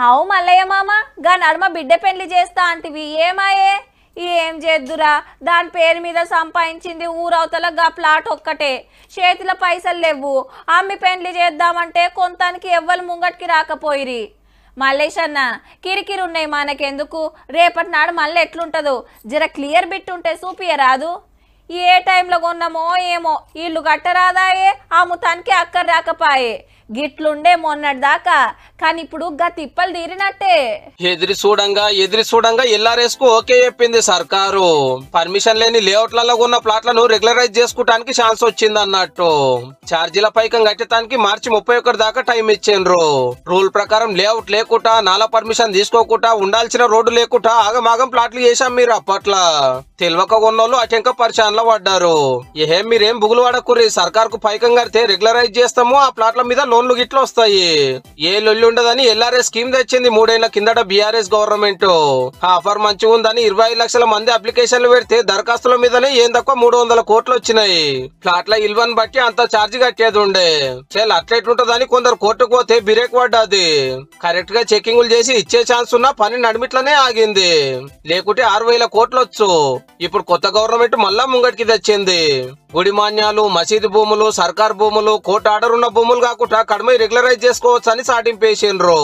అవు మల్లయ్య మామ గా నడుమ బిడ్డ పెళ్లి చేస్తా అంటివి ఏమాయే ఏం చేద్దురా దాని పేరు మీద సంపాదించింది ఊరవతల గా ప్లాట్ ఒక్కటే చేతిలో పైసలు లేవు అమ్మి పెళ్లి చేద్దామంటే కొంతానికి ఎవ్వరు ముంగటికి రాకపోయిరి మల్లేష్ అన్న కిరికిరి ఉన్నాయి మనకెందుకు రేపటి నాడు మళ్ళీ ఎట్లుంటదో జర క్లియర్ బిట్ ఉంటే చూపియరాదు ఏ టైంలో కొన్నామో ఏమో ఇల్లు కట్టరాదాయే అమ్ముతానికి అక్కర రాకపాయే గిట్లుండే మొన్నటి దాకా కానీ ఇప్పుడు గా తిప్పలు తీరినట్టే ఎదిరి చూడంగా ఎల్ఆర్ఎస్ కు ఓకే చెప్పింది సర్కారు పర్మిషన్ లేని లేఅవుట్లలో ఉన్న ప్లాట్లను రెగ్యులరైజ్ చేసుకోవడానికి ఛాన్స్ వచ్చింది అన్నట్టు ఛార్జీల పైకం కట్టడానికి మార్చి 31 దాకా టైం ఇచ్చిండ్రు రూల్ ప్రకారం లేఅవుట్ లేకుండా నాలా పర్మిషన్ తీసుకోకుండా ఉండాల్సిన రోడ్డు లేకుండా ఆగమాగం ప్లాట్లు చేశాం మీరు అప్పట్లో తెలివక ఉన్నోళ్ళు అటెంక పరిశానలో పడ్డారు మీరేం బుగులు పడకుర్రి సర్కార్ కు పైకం కడితే రెగ్యులరైజ్ చేస్తాము ఆ ప్లాట్ల మీద లోన్లు గిట్లు వస్తాయి ఏ లొల్లి ఉండదని ఎల్ఆర్ఎస్ స్కీమ్ తెచ్చింది 3 ఏళ్ల కిందట బీఆర్ఎస్ గవర్నమెంట్ ఆఫర్ మంచిగా ఉందని 25 లక్షల మంది అప్లికేషన్లు పెడితే దరఖాస్తుల మీదనే ఏం తక్కువ 300 కోట్లు వచ్చినాయి ప్లాట్ల ఇల్వని బట్టి అంత ఛార్జ్ కట్టేది ఉండే చెల్ అట్లెట్లుంటదని కొందరు కోర్టుకు పోతే బిరేక్ పడ్డది కరెక్ట్ గా చెకింగ్లు చేసి ఇచ్చే ఛాన్స్ ఉన్న పని నడిమిట్లనే ఆగింది లేకుంటే 6,000 కోట్లు వచ్చు ఇప్పుడు కొత్త గవర్నమెంట్ మళ్ళా ముంగటికి తెచ్చింది గుడి మాన్యాలు మసీదు భూములు సర్కార్ భూములు కోర్టు ఆర్డర్ ఉన్న భూములు కాకుండా కడమై రెగ్యులరైజ్ చేసుకోవచ్చు అని సాటింపేసిండ్రు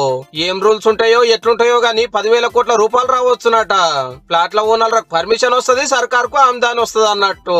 ఏం రూల్స్ ఉంటాయో ఎట్లుంటాయో గానీ 10,000 కోట్ల రూపాయలు రావచ్చునట ప్లాట్ల ఓనర్లకు పర్మిషన్ వస్తుంది సర్కార్ కు ఆమ్దాని వస్తుంది అన్నట్టు